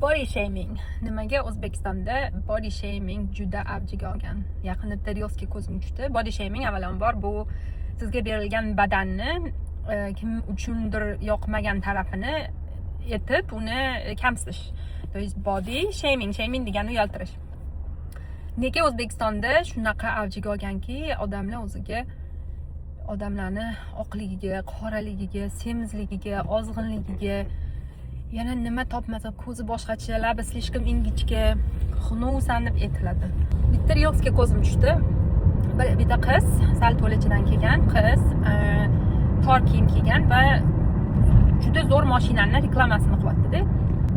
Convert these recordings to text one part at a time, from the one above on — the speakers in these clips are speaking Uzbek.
Body shaming. Nimaga O'zbekistonda body shaming juda avjiga olgan? Yaqinda Reelsga ko'zim tushdi. Body shaming avvalambor bu sizga berilgan badanni kim uchundir yoqmagan tarafini etib uni kamsitish. To есть body shaming degani uyaltirish. Nega O'zbekistonda shunaqa avjiga olganki, odamlar o'ziga odamlarni oqligiga, qoraligiga, semizligiga, ozg'inligiga yana nima topmasa ko'zi boshqacha, labi слишком ingichka, xunuvsan deb aytiladi. Bitta Reelsga ko'zim tushdi. Bitta qiz, sal to'lachidan kelgan qiz, tor kiyim kiygan va juda zo'r mashinani reklamasini qilyapti-da.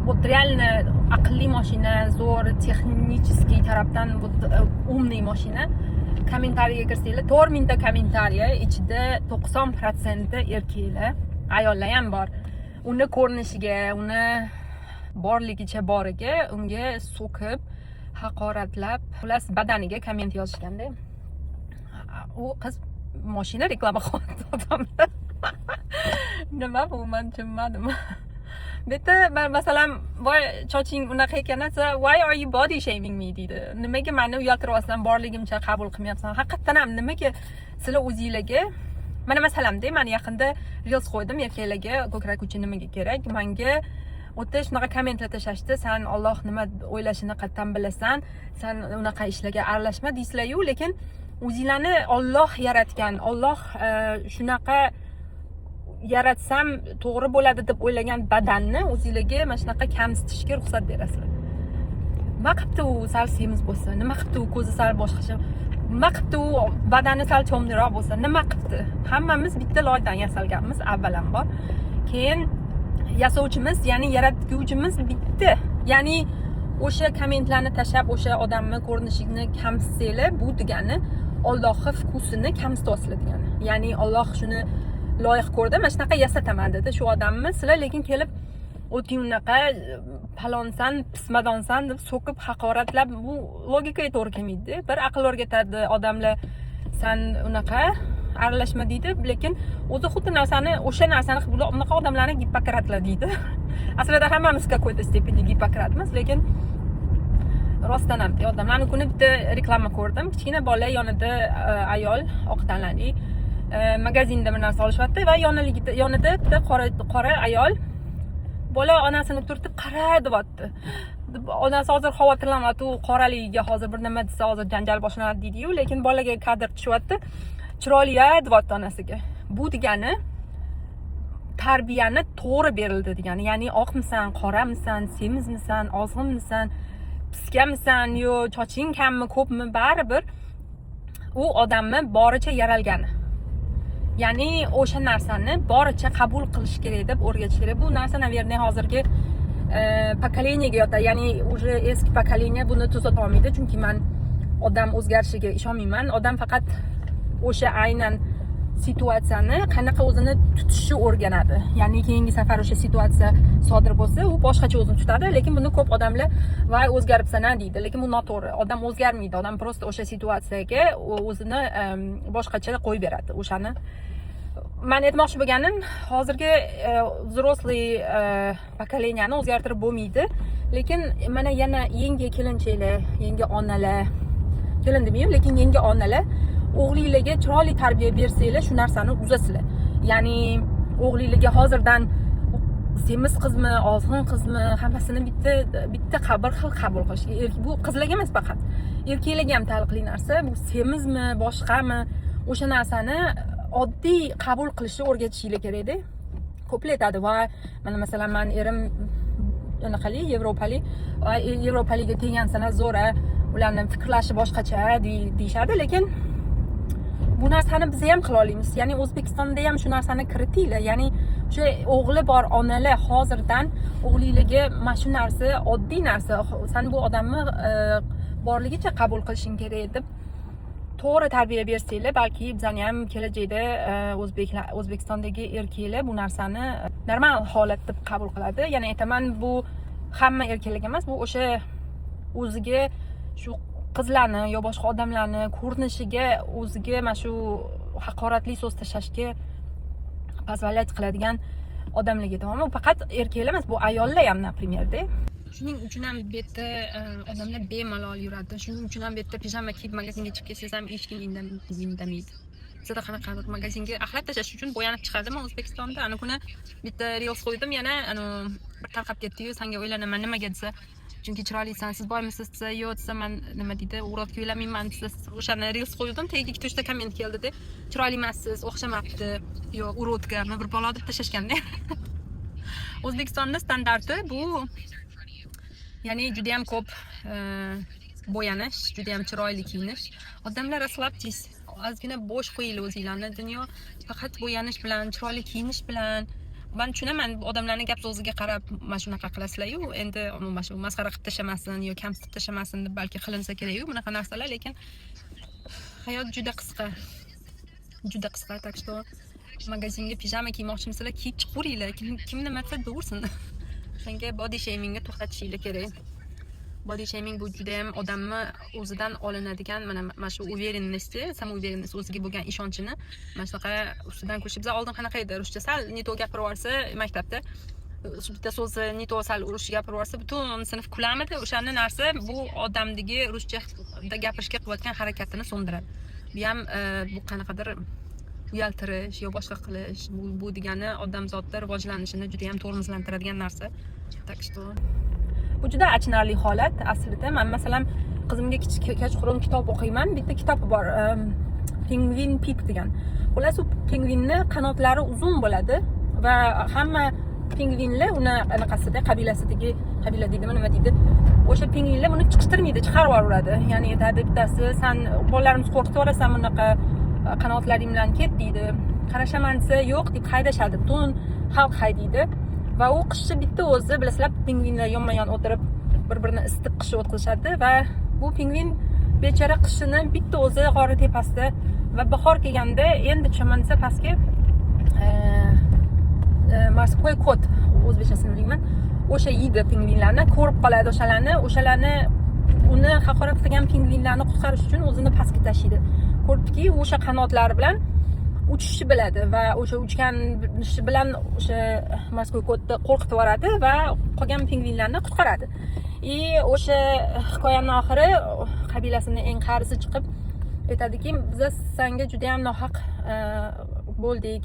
Вот реально aqlli mashina, zo'r texnический tarafdan umniy mashina. Kommentariyaga kirsanglar, 4000 ta kommentariya ichida 90% erkaklar, ayollar ham bor. Uni ko'rinishiga, uni borligicha boriga unga so'kib, haqoratlab, xullas badaniga komment yozishganda. U qiz mashina reklama qilyapti odamlar. Nima bu, men tushunmadim. Bitta masalan, voy choching unaqa ekan desa, why are you body shaming me deydi. Nimaga meni uyaltiryapsan, borligimcha qabul qilmayapsan? Haqiqatan ham nimaga sizlar o'zingizlarga mana masalamda men yaqinda reels qo'ydim erkaklarga ko'krak uchun nimaga kerak? Menga o'ta shunaqa kommentlar tashlashdi. Sen Alloh nima o'ylashini qattan bilasan, sen unaqa ishlarga aralashma deysizlar-yu, lekin o'zinglarni Alloh yaratgan, Alloh shunaqa yaratsam to'g'ri bo'ladi deb o'ylagan badanni o'zingizlarga mana shunaqa kamsitishga ruxsat berasizlar. Nima qilibdi u sal semiz bo'lsa, nima qilibdi u ko'zi sal boshqacha, nima qilibdi u badani sal cho'mliroq bo'lsa, nima qilibdi? Hammamiz bitta loydan yasalganmiz avvalambor. Keyin yasovchimiz, ya'ni yaratguvchimiz bitta. Ya'ni o'sha kommentlarni tashlab, o'sha odamni ko'rinishini kamsitsanglar, bu degani Allohning vkusini kamsityapsizlar degani. Ya'ni Alloh shuni loyiq ko'rdi, mana shunaqa yasataman dedi shu odamni. Sizlar lekin kelib o'ting unaqa palonsan, pismadonsan deb so'kib haqoratlab, bu logikaga to'g'ri kelmaydi. Bir aql o'rgatadi odamlar, san unaqa aralashma deydi, lekin o'zi xuddi o'sha narsani bunaqa odamlarni Gippokratlar deydi. Aslida hammamiz какой-то степени Gippokratmiz, lekin rostdan ham odamlarni kuni bitta reklama ko'rdim. Kichkina bola yonida ayol oq tanali magazinda bir narsa olishyapti va yonida bitta qora ayol bola onasini turtib qara deyapti. Onasi hozir xavotirlanyapti, u qoraligiga hozir bir nima desa hozir janjal boshlanadi deydi-yu, lekin bolaga kadr tushyapti. Chiroyli-a deyapti onasiga. Bu degani tarbiyani to'g'ri berildi degani. Ya'ni oqmisan, qoramisan, semizmisan, ozg'inmisan, piskamisan, yo choching kammi, ko'pmi, baribir u odamni boricha yaralgani. Ya'ni o'sha narsani boricha qabul qilish kerak deb o'rgatish kerak. Bu narsa, naverное, hozirgi pokoleniyaga yotadi. Ya'ni уже eski pokoleniya buni tuzata olmaydi, chunki men odam o'zgarishiga ishonmayman. Odam faqat o'sha aynan situatsiyani qanaqa o'zini tutishni o'rganadi. Ya'ni keyingi safar o'sha situatsiya sodir bo'lsa, u boshqacha o'zini tutadi, lekin buni ko'p odamlar voy o'zgaribsan-a deydi. Lekin bu noto'g'ri. Odam o'zgarmaydi. Odam просто o'sha situatsiyaga o'zini boshqacha qo'yib beradi. O'shani men aytmoqchi bo'lganim, hozirgi взрослый pokoleniyani o'zgartirib bo'lmaydi, lekin mana yana yangi kelinchaklar, yangi onalar, kelin demayman, lekin yangi onalar o'g'linglarga chiroyli tarbiya bersanglar, shu narsani uzasizlar. Ya'ni o'g'linglarga hozirdan semiz qizmi, ozg'in qizmi, hammasini bitta bir xil qabul qilish. Bu qizlarga emas faqat, erkaklarga ham taalluqli narsa. Bu semizmi, boshqami, o'sha narsani oddiy qabul qilishni o'rgatishinglar kerak-da. Ko'plar aytadi, va mana masalan men erim anaqali Yevropaliga teggansana zo'ra, ularning fikrlashi boshqacha deyishadi, lekin bu narsani biz ham qila olamiz. Ya'ni O'zbekistonda ham shu narsani kiritinglar. Ya'ni o'sha o'g'li bor onalar hozirdan o'g'linglarga mana shu narsa oddiy narsa, sen bu odamni borligicha qabul qilishing kerak deb to'g'ri tarbiya bersanglar, balki bizani ham kelajakda O'zbekistondagi erkaklar bu narsani normal holat deb qabul qiladi. Ya'ni aytaman, bu hamma erkaklarga emas, bu o'sha o'ziga shu qizlarni yo boshqa odamlarni ko'rinishiga o'ziga mana shu haqoratli so'z tashlashga позволять qiladigan odamlarga tamom. U faqat erkaklar emas, bu ayollar ham, напримерda. Shuning uchun ham bu yerda odamlar bemalol yuradi. Shuning uchun ham bu yerda pijama kiyib magazinga chiqib kelsangiz ham hech kim indamaydi. Sizda qanaqadir magazinga axlat tashlash uchun bo'yanib chiqadimi O'zbekistonda? Ana kuni bitta reels qo'ydim, yana bir tarqab ketdi-yu, senga o'ylanaman nimaga desa, chunki chiroylisan, siz boymisiz desa, yo'q desa, men nima deydi, urod kuylamayman desa, o'shani reels qo'ydim, tagiga 2-3 ta komment keldi-da, chiroyli emassiz, o'xshamabdi, yo'q, urodga, bir bola deb tashlashganda. O'zbekistonda standarti bu, ya'ni juda ham ko'p bo'yanish, juda ham chiroyli kiyinish. Odamlar aslabsiz, ozgina bo'sh qo'yinglar o'zinglarni. Dunyo faqat bo'yanish bilan, chiroyli kiyinish bilan. Men tushunaman, odamlarning gap so'ziga qarab mana shunaqa qilasizlar-yu, endi umuman shu masxara qilib tashamasin yo kamsitib tashamasin deb balki qilinsa kerak-yu bunaqa narsalar, lekin hayot juda qisqa. Juda qisqa, так что magazinga pijama kiymoqchimisizlar, kiyib chiqaveringlar. Kim nima desa deversin. Shunga body shamingga to'xtatishinglar kerak. Body shaming bu juda ham odamni o'zidan olinadigan mana shu уверенности, samoуверенность, o'ziga bo'lgan ishonchini mana shunaqa ustidan ko'chib. Bizlar oldin qanaqa edi? Ruscha sal не то gapirib yuborsa maktabda, bitta so'zni не то sal ruscha gapirib yuborsa, butun sinf kulamidi. O'shanday narsa bu odamdagi ruschada gapirishga qilayotgan harakatini so'ndiradi. Bu ham bu qanaqadir uyaltirish yo boshqa qilish, bu degani odamzodda rivojlanishini juda ham tormozlantiradigan narsa. Так что bu juda achinarli holat aslida. Men masalan qizimga kechqurun kitob o'qiyman. Bitta kitob bor, Penguin Pip degan. Xullas, u pingvinni qanotlari uzun bo'ladi va hamma pingvinlar uni anaqasida, qabilasidagi, qabila deydimi, nima deydi? O'sha pingvinlar uni chiqishtirmaydi, chiqarib yuboradi. Ya'ni aytadi bittasi, "Sen bolalarimiz qo'rqitib yuborasan bunaqa qanotlaring bilan ket" deydi. Qarashaman desa, "Yo'q" deb haydashadi. Butun xalq haydaydi. Va u qishchi bitta o'zi, bilasizlar, pingvinlar yonma-yon o'tirib bir-birini isitib qishni o'tkazishadi va bu pingvin bechara qishini bitta o'zi g'or tepasida va bahor kelganda endi tushaman desa pastga morskoy kot, o'zbekchasini bilmayman, o'sha yeydi pingvinlarni, ko'rib qoladi o'shalarni uni haqorat qilgan pingvinlarni qutqarish uchun o'zini pastga tashlaydi. Ko'ribdiki, o'sha qanotlari bilan uchishni biladi va o'sha uchganishi bilan o'sha morskoy kotni qo'rqitib yuboradi va qolgan pingvinlarni qutqaradi. O'sha hikoyaning oxiri qabilasining eng qarisi chiqib aytadiki, biz senga juda ham nohaq bo'ldik.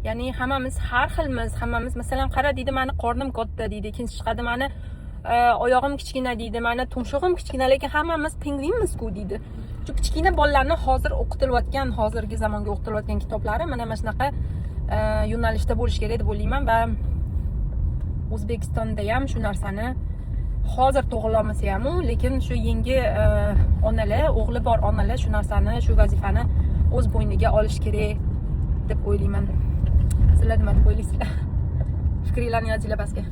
Ya'ni hammamiz har xilmiz, hammamiz masalan qara deydi, meni qornim katta deydi, keyin chiqadi meni oyog'im kichkina deydi, meni tumshug'im kichkina, lekin hammamiz pingvinmiz-ku deydi. Shu kichkina bolalarni hozir o'qitilayotgan, hozirgi zamonga o'qitilayotgan kitoblari mana shunaqa yo'nalishda bo'lish kerak deb o'ylayman va O'zbekistonda ham shu narsani hozir to'g'ri olmasa ham, lekin shu yangi onalar, o'g'li bor onalar shu narsani, shu vazifani o'z bo'yniga olish kerak deb o'ylayman. Sizlar nima deb o'ylaysizlar? Fikringizni yozinglar pastga.